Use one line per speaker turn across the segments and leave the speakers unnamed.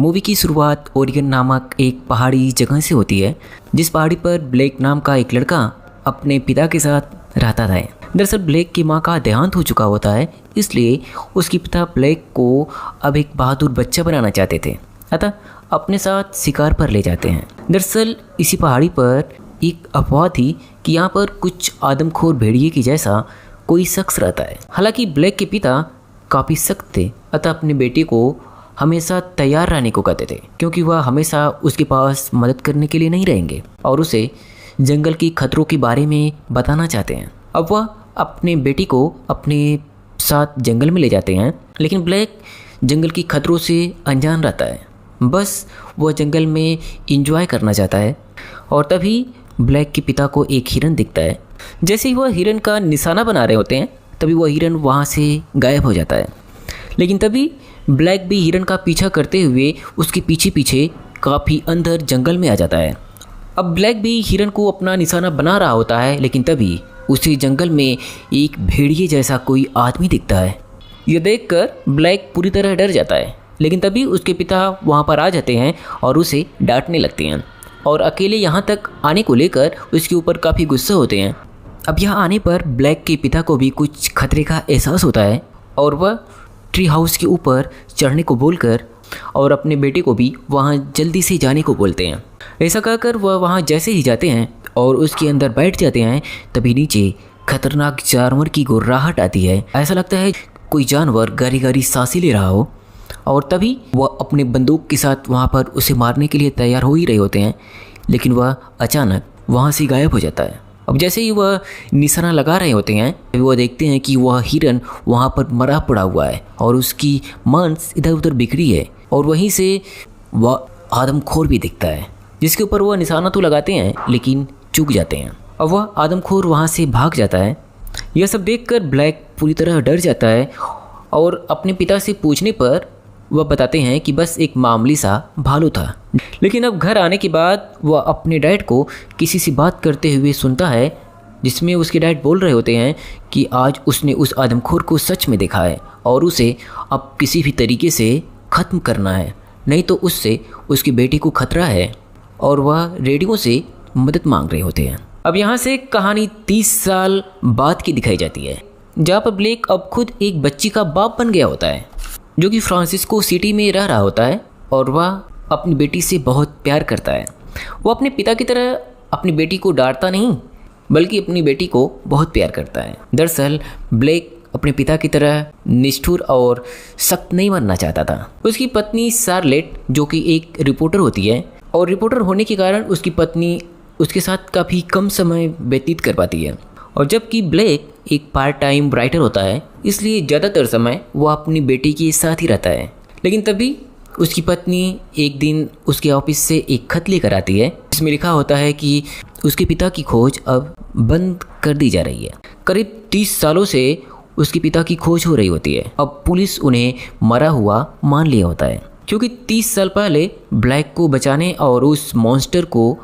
Movie की शुरुआत Oregon नामक एक पहाड़ी जगह से होती है, जिस पहाड़ी पर ब्लेक नाम का एक लड़का अपने पिता के साथ रहता था। दरअसल ब्लेक की मां का देहांत हो चुका होता है, इसलिए उसके पिता ब्लेक को अब एक बहादुर बच्चा बनाना चाहते थे, अतः अपने साथ शिकार पर ले जाते हैं। दरअसल इसी पहाड़ी पर एक अफवाह थी कि यहाँ पर कुछ आदमखोर भेड़िए की जैसा कोई शख्स रहता है। हालांकि ब्लेक के पिता काफ़ी सख्त थे, अतः अपने बेटे को हमेशा तैयार रहने को कहते थे, क्योंकि वह हमेशा उसके पास मदद करने के लिए नहीं रहेंगे और उसे जंगल की खतरों के बारे में बताना चाहते हैं। अब वह अपने बेटी को अपने साथ जंगल में ले जाते हैं, लेकिन ब्लैक जंगल की खतरों से अनजान रहता है। बस वह जंगल में एंजॉय करना चाहता है और तभी ब्लैक के पिता को एक हिरन दिखता है। जैसे ही वह हिरन का निशाना बना रहे होते हैं, तभी वह हिरन वहाँ से गायब हो जाता है। लेकिन तभी ब्लैक भी हिरन का पीछा करते हुए उसके पीछे पीछे काफ़ी अंदर जंगल में आ जाता है। अब ब्लैक भी हिरन को अपना निशाना बना रहा होता है, लेकिन तभी उसे जंगल में एक भेड़िए जैसा कोई आदमी दिखता है। यह देखकर ब्लैक पूरी तरह डर जाता है, लेकिन तभी उसके पिता वहाँ पर आ जाते हैं और उसे डांटने लगते हैं और अकेले यहाँ तक आने को लेकर उसके ऊपर काफ़ी गुस्सा होते हैं। अब यहाँ आने पर ब्लैक के पिता को भी कुछ खतरे का एहसास होता है और वह ट्री हाउस के ऊपर चढ़ने को बोलकर और अपने बेटे को भी वहाँ जल्दी से जाने को बोलते हैं। ऐसा कहकर वह वहाँ जैसे ही जाते हैं और उसके अंदर बैठ जाते हैं, तभी नीचे खतरनाक जानवर की गुर्राहट आती है। ऐसा लगता है कोई जानवर गहरी गहरी सांसें ले रहा हो और तभी वह अपने बंदूक के साथ वहाँ पर उसे मारने के लिए तैयार हो ही रहे होते हैं, लेकिन वह अचानक वहाँ से गायब हो जाता है। अब जैसे ही वह निशाना लगा रहे होते हैं, वह देखते हैं कि वह हिरन वहाँ पर मरा पड़ा हुआ है और उसकी मांस इधर उधर बिखरी है और वहीं से वह आदमखोर भी दिखता है, जिसके ऊपर वह निशाना तो लगाते हैं लेकिन चूक जाते हैं। अब वह आदमखोर वहाँ से भाग जाता है। यह सब देखकर ब्लैक पूरी तरह डर जाता है और अपने पिता से पूछने पर वह बताते हैं कि बस एक मामूली सा भालू था। लेकिन अब घर आने के बाद वह अपने डैड को किसी से बात करते हुए सुनता है, जिसमें उसके डैड बोल रहे होते हैं कि आज उसने उस आदमखोर को सच में देखा है और उसे अब किसी भी तरीके से ख़त्म करना है, नहीं तो उससे उसकी बेटी को खतरा है और वह रेडियो से मदद मांग रहे होते हैं। अब यहाँ से कहानी 30 साल बाद की दिखाई जाती है, जहाँ पर ब्लेक अब खुद एक बच्ची का बाप बन गया होता है, जो कि फ्रांसिस्को सिटी में रह रहा होता है और वह अपनी बेटी से बहुत प्यार करता है। वो अपने पिता की तरह अपनी बेटी को डांटता नहीं, बल्कि अपनी बेटी को बहुत प्यार करता है। दरअसल ब्लेक अपने पिता की तरह निष्ठुर और सख्त नहीं बनना चाहता था। उसकी पत्नी शार्लेट, जो कि एक रिपोर्टर होती है, और रिपोर्टर होने के कारण उसकी पत्नी उसके साथ काफ़ी कम समय व्यतीत कर पाती है, और जबकि ब्लेक एक पार्ट टाइम राइटर होता है, इसलिए ज़्यादातर समय वो अपनी बेटी के साथ ही रहता है। लेकिन तभी उसकी पत्नी एक दिन उसके ऑफिस से एक खत लेकर आती है, जिसमें लिखा होता है कि उसके पिता की खोज अब बंद कर दी जा रही है। करीब 30 सालों से उसके पिता की खोज हो रही होती है। अब पुलिस उन्हें मरा हुआ मान लिया होता है, क्योंकि 30 साल पहले ब्लैक को बचाने और उस मॉन्स्टर को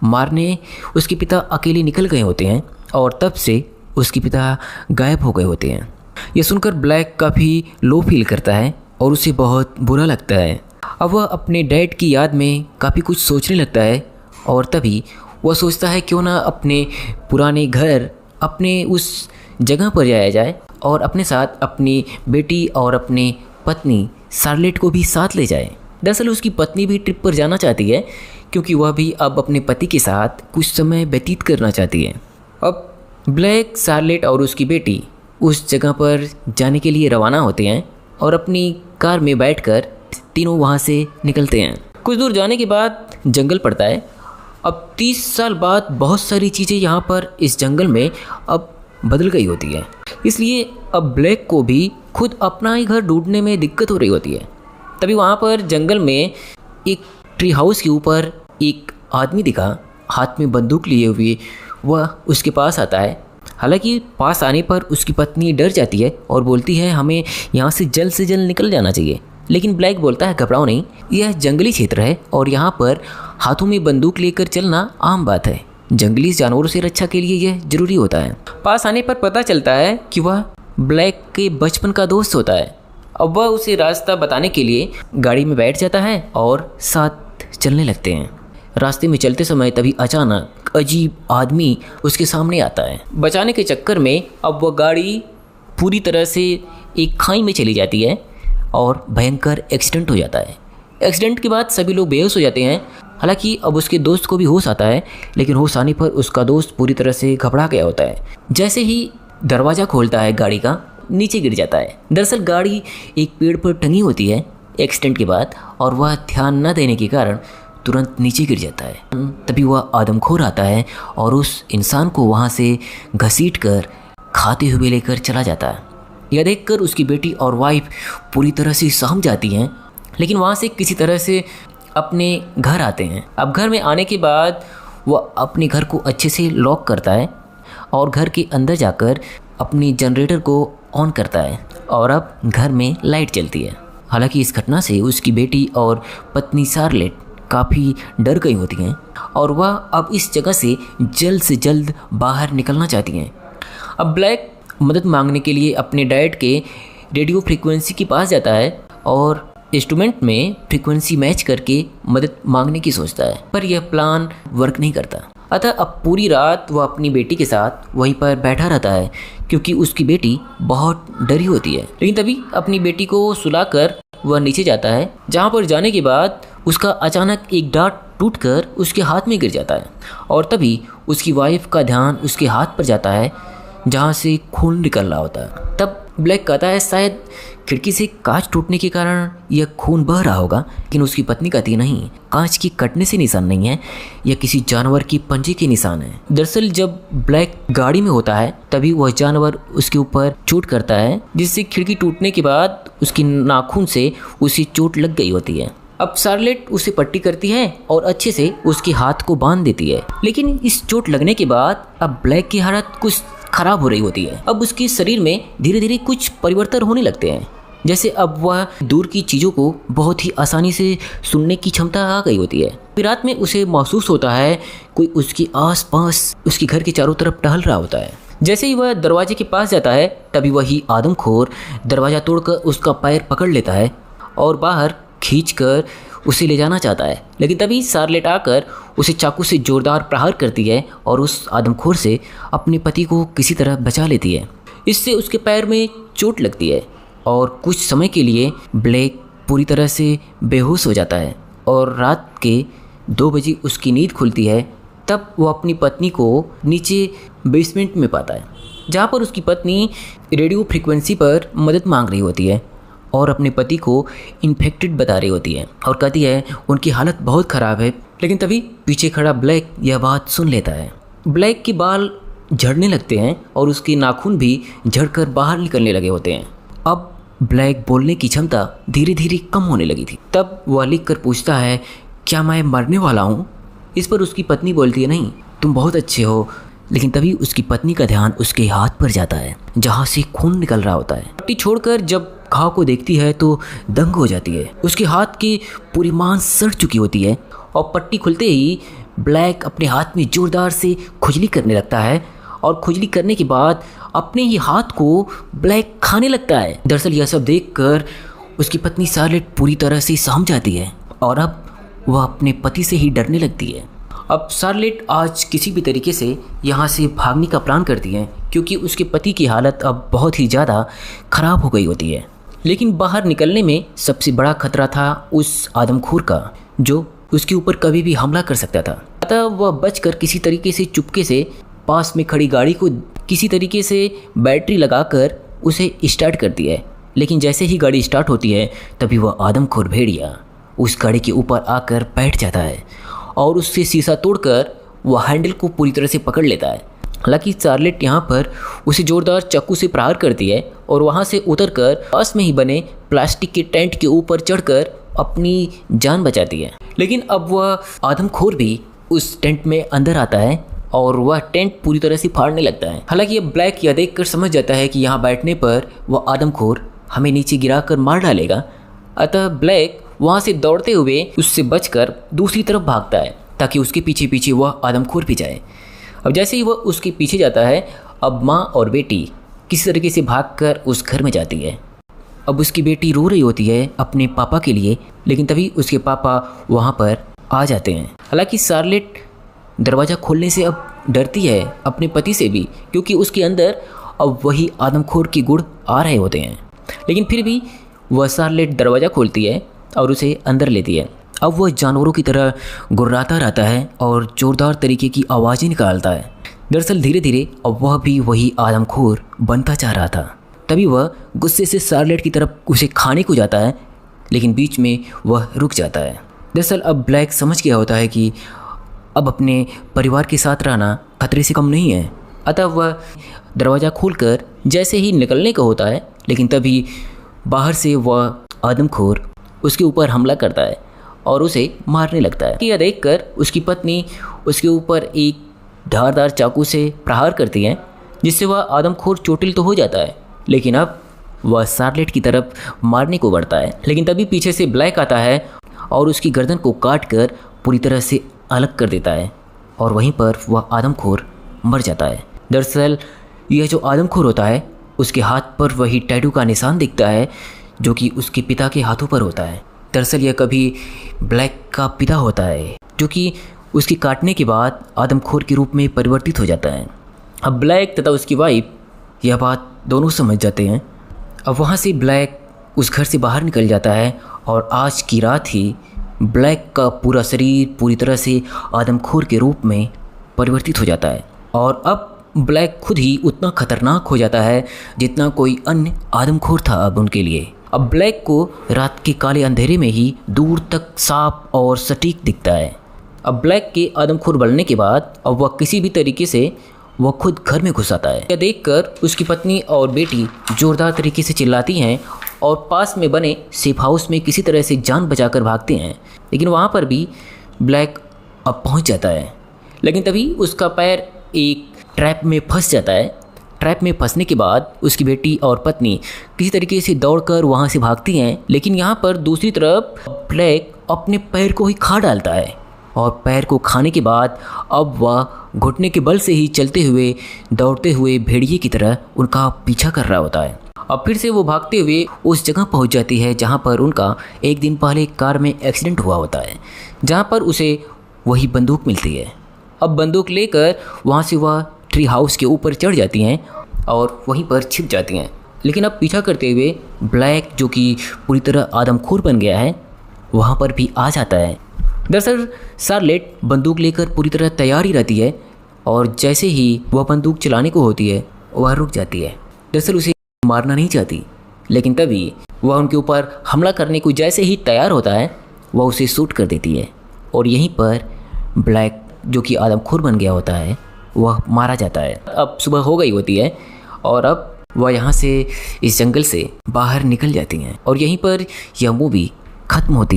मारने उसके पिता अकेले निकल गए होते हैं और तब से उसके पिता गायब हो गए होते हैं। यह सुनकर ब्लैक काफ़ी लो फील करता है और उसे बहुत बुरा लगता है। अब वह अपने डैड की याद में काफ़ी कुछ सोचने लगता है और तभी वह सोचता है क्यों ना अपने पुराने घर, अपने उस जगह पर जाया जाए और अपने साथ अपनी बेटी और अपनी पत्नी शार्लेट को भी साथ ले जाए। दरअसल उसकी पत्नी भी ट्रिप पर जाना चाहती है, क्योंकि वह भी अब अपने पति के साथ कुछ समय व्यतीत करना चाहती है। अब ब्लैक, शार्लेट और उसकी बेटी उस जगह पर जाने के लिए रवाना होते हैं और अपनी कार में बैठकर तीनों वहाँ से निकलते हैं। कुछ दूर जाने के बाद जंगल पड़ता है। अब 30 साल बाद बहुत सारी चीज़ें यहाँ पर इस जंगल में अब बदल गई होती है, इसलिए अब ब्लैक को भी खुद अपना ही घर ढूंढने में दिक्कत हो रही होती है। तभी वहाँ पर जंगल में एक ट्री हाउस के ऊपर एक आदमी दिखा, हाथ में बंदूक लिए हुए। वह उसके पास आता है। हालांकि पास आने पर उसकी पत्नी डर जाती है और बोलती है हमें यहाँ से जल्द निकल जाना चाहिए। लेकिन ब्लैक बोलता है घबराओ नहीं, यह जंगली क्षेत्र है और यहाँ पर हाथों में बंदूक लेकर चलना आम बात है। जंगली जानवरों से रक्षा के लिए यह जरूरी होता है। पास आने पर पता चलता है कि वह ब्लैक के बचपन का दोस्त होता है। अब वह उसे रास्ता बताने के लिए गाड़ी में बैठ जाता है और साथ चलने लगते हैं। रास्ते में चलते समय तभी अचानक अजीब आदमी उसके सामने आता है। बचाने के चक्कर में अब वह गाड़ी पूरी तरह से एक खाई में चली जाती है और भयंकर एक्सीडेंट हो जाता है। एक्सीडेंट के बाद सभी लोग बेहोश हो जाते हैं। हालांकि अब उसके दोस्त को भी होश आता है, लेकिन होश आने पर उसका दोस्त पूरी तरह से घबरा गया होता है। जैसे ही दरवाज़ा खोलता है गाड़ी का, नीचे गिर जाता है। दरअसल गाड़ी एक पेड़ पर टंगी होती है एक्सीडेंट के बाद, और वह ध्यान न देने के कारण तुरंत नीचे गिर जाता है। तभी वह आदमखोर आता है और उस इंसान को वहाँ से घसीट कर खाते हुए लेकर चला जाता है। यह देखकर उसकी बेटी और वाइफ पूरी तरह से सहम जाती हैं, लेकिन वहाँ से किसी तरह से अपने घर आते हैं। अब घर में आने के बाद वह अपने घर को अच्छे से लॉक करता है और घर के अंदर जाकर अपनी जनरेटर को ऑन करता है और अब घर में लाइट जलती है। हालांकि इस घटना से उसकी बेटी और पत्नी शार्लेट काफ़ी डर गई होती हैं और वह अब इस जगह से जल्द बाहर निकलना चाहती हैं। अब ब्लैक मदद मांगने के लिए अपने डैड के रेडियो फ्रीक्वेंसी के पास जाता है और इंस्ट्रूमेंट में फ्रीक्वेंसी मैच करके मदद मांगने की सोचता है, पर यह प्लान वर्क नहीं करता। अतः अब पूरी रात वह अपनी बेटी के साथ वहीं पर बैठा रहता है, क्योंकि उसकी बेटी बहुत डरी होती है। लेकिन तभी अपनी बेटी को सुलाकर वह नीचे जाता है, जहाँ पर जाने के बाद उसका अचानक एक डांट टूटकर उसके हाथ में गिर जाता है और तभी उसकी वाइफ का ध्यान उसके हाथ पर जाता है, जहाँ से खून निकल रहा होता है। तब ब्लैक कहता है शायद खिड़की से कांच टूटने के कारण यह खून बह रहा होगा, लेकिन उसकी पत्नी कहती नहीं, कांच की कटने से निशान नहीं है, यह किसी जानवर की पंजे के निशान है। दरअसल जब ब्लैक गाड़ी में होता है तभी वह जानवर उसके ऊपर चोट करता है, जिससे खिड़की टूटने के बाद उसकी नाखून से उसे चोट लग गई होती है। अब शार्लेट उसे पट्टी करती है और अच्छे से उसके हाथ को बांध देती है, लेकिन इस चोट लगने के बाद अब ब्लैक की हालत कुछ खराब हो रही होती है। अब उसके शरीर में धीरे धीरे कुछ परिवर्तन होने लगते हैं, जैसे अब वह दूर की चीज़ों को बहुत ही आसानी से सुनने की क्षमता आ गई होती है। फिर रात में उसे महसूस होता है कोई उसके आसपास उसके घर के चारों तरफ टहल रहा होता है। जैसे ही वह दरवाजे के पास जाता है तभी वही आदमखोर दरवाज़ा तोड़कर उसका पैर पकड़ लेता है और बाहर खींचकर उसे ले जाना चाहता है। लेकिन तभी शार्लेट आकर उसे चाकू से जोरदार प्रहार करती है और उस आदमखोर से अपने पति को किसी तरह बचा लेती है। इससे उसके पैर में चोट लगती है और कुछ समय के लिए ब्लैक पूरी तरह से बेहोश हो जाता है और रात के 2 बजे उसकी नींद खुलती है। तब वो अपनी पत्नी को नीचे बेसमेंट में पाता है, जहाँ पर उसकी पत्नी रेडियो फ्रीक्वेंसी पर मदद मांग रही होती है और अपने पति को इन्फेक्टेड बता रही होती है और कहती है उनकी हालत बहुत ख़राब है। लेकिन तभी पीछे खड़ा ब्लैक यह बात सुन लेता है। ब्लैक के बाल झड़ने लगते हैं और उसके नाखून भी झड़कर बाहर निकलने लगे होते हैं। अब ब्लैक बोलने की क्षमता धीरे धीरे कम होने लगी थी। तब वह लिख कर पूछता है, क्या मैं मरने वाला हूँ? इस पर उसकी पत्नी बोलती है, नहीं, तुम बहुत अच्छे हो। लेकिन तभी उसकी पत्नी का ध्यान उसके हाथ पर जाता है, जहाँ से खून निकल रहा होता है। पट्टी छोड़कर जब घाव को देखती है तो दंग हो जाती है। उसके हाथ की पूरी मांस सड़ चुकी होती है और पट्टी खुलते ही ब्लैक अपने हाथ में जोरदार से खुजली करने लगता है और खुजली करने के बाद अपने ही हाथ को ब्लैक खाने लगता है। दरअसल यह सब देखकर उसकी पत्नी शार्लेट पूरी तरह से सहम जाती है और अब वह अपने पति से ही डरने लगती है। अब शार्लेट आज किसी भी तरीके से यहाँ से भागने का प्लान करती है, क्योंकि उसके पति की हालत अब बहुत ही ज़्यादा ख़राब हो गई होती है। लेकिन बाहर निकलने में सबसे बड़ा खतरा था उस आदमखोर का, जो उसके ऊपर कभी भी हमला कर सकता था। अतः वह बचकर किसी तरीके से चुपके से पास में खड़ी गाड़ी को किसी तरीके से बैटरी लगाकर उसे स्टार्ट करती है। लेकिन जैसे ही गाड़ी स्टार्ट होती है तभी वह आदमखोर भेड़िया उस गाड़ी के ऊपर आकर बैठ जाता है और उससे शीशा तोड़कर वह हैंडल को पूरी तरह से पकड़ लेता है। हालांकि शार्लेट यहाँ पर उसे जोरदार चाकू से प्रहार करती है और वहाँ से उतरकर पास में ही बने प्लास्टिक के टेंट के ऊपर चढ़कर अपनी जान बचाती है। लेकिन अब वह आदमखोर भी उस टेंट में अंदर आता है और वह टेंट पूरी तरह से फाड़ने लगता है। हालांकि ये ब्लैक यह देखकर समझ जाता है कि यहाँ बैठने पर वह आदमखोर हमें नीचे गिराकर मार डालेगा। अतः ब्लैक वहाँ से दौड़ते हुए उससे बचकर दूसरी तरफ भागता है ताकि उसके पीछे पीछे वह आदमखोर भी जाए। अब जैसे ही वह उसके पीछे जाता है, अब माँ और बेटी किसी तरीके से भागकर उस घर में जाती है अब उसकी बेटी रो रही होती है अपने पापा के लिए, लेकिन तभी उसके पापा वहाँ पर आ जाते हैं। हालांकि शार्लेट दरवाज़ा खोलने से अब डरती है अपने पति से भी, क्योंकि उसके अंदर अब वही आदमखोर की गुण आ रहे होते हैं। लेकिन फिर भी वह शार्लेट दरवाज़ा खोलती है और उसे अंदर लेती है। अब वह जानवरों की तरह गुर्राता रहता है और जोरदार तरीके की आवाज़ें निकालता है। दरअसल धीरे धीरे अब वह भी वही आदमखोर बनता जा रहा था। तभी वह गुस्से से शार्लेट की तरफ उसे खाने को जाता है, लेकिन बीच में वह रुक जाता है। दरअसल अब ब्लैक समझ गया होता है कि अब अपने परिवार के साथ रहना खतरे से कम नहीं है। अतः वह दरवाज़ा खोलकर जैसे ही निकलने का होता है, लेकिन तभी बाहर से वह आदमखोर उसके ऊपर हमला करता है और उसे मारने लगता है। यह देखकर उसकी पत्नी उसके ऊपर एक धारदार चाकू से प्रहार करती है, जिससे वह आदमखोर चोटिल तो हो जाता है, लेकिन अब वह शार्लेट की तरफ मारने को बढ़ता है। लेकिन तभी पीछे से ब्लैक आता है और उसकी गर्दन को काट कर पूरी तरह से अलग कर देता है और वहीं पर वह आदमखोर मर जाता है। दरअसल यह जो आदमखोर होता है उसके हाथ पर वही टैटू का निशान दिखता है जो कि उसके पिता के हाथों पर होता है। दरअसल यह कभी ब्लैक का पिता होता है, जो कि उसके काटने के बाद आदमखोर के रूप में परिवर्तित हो जाता है। अब ब्लैक तथा उसकी वाइफ यह बात दोनों समझ जाते हैं। अब वहाँ से ब्लैक उस घर से बाहर निकल जाता है और आज की रात ही ब्लैक का पूरा शरीर पूरी तरह से आदमखोर के रूप में परिवर्तित हो जाता है और अब ब्लैक खुद ही उतना खतरनाक हो जाता है जितना कोई अन्य आदमखोर था अब उनके लिए। अब ब्लैक को रात के काले अंधेरे में ही दूर तक साफ और सटीक दिखता है। अब ब्लैक के आदमखोर बनने के बाद अब वह किसी भी तरीके से वह खुद घर में घुस आता है। यह देखकर उसकी पत्नी और बेटी जोरदार तरीके से चिल्लाती हैं और पास में बने सेफ हाउस में किसी तरह से जान बचाकर भागते हैं, लेकिन वहाँ पर भी ब्लैक अब पहुँच जाता है। लेकिन तभी उसका पैर एक ट्रैप में फंस जाता है। ट्रैप में फंसने के बाद उसकी बेटी और पत्नी किसी तरीके से दौड़कर वहाँ से भागती हैं, लेकिन यहाँ पर दूसरी तरफ ब्लैक अपने पैर को ही खा डालता है और पैर को खाने के बाद अब वह घुटने के बल से ही चलते हुए दौड़ते हुए भेड़िए की तरह उनका पीछा कर रहा होता है। अब फिर से वो भागते हुए उस जगह पहुंच जाती है जहां पर उनका एक दिन पहले कार में एक्सीडेंट हुआ होता है, जहां पर उसे वही बंदूक मिलती है। अब बंदूक लेकर वहां से वह ट्री हाउस के ऊपर चढ़ जाती हैं और वहीं पर छिप जाती हैं। लेकिन अब पीछा करते हुए ब्लैक, जो कि पूरी तरह आदमखोर बन गया है, वहाँ पर भी आ जाता है। दरअसल शार्लेट बंदूक लेकर पूरी तरह तैयार ही रहती है और जैसे ही वह बंदूक चलाने को होती है वह रुक जाती है। दरअसल उसे मारना नहीं चाहती, लेकिन तभी वह उनके ऊपर हमला करने को जैसे ही तैयार होता है वह उसे शूट कर देती है और यहीं पर ब्लैक, जो कि आदमखोर बन गया होता है, वह मारा जाता है। अब सुबह हो गई होती है और अब वह यहाँ से इस जंगल से बाहर निकल जाती हैं और यहीं पर यह मूवी खत्म होती है।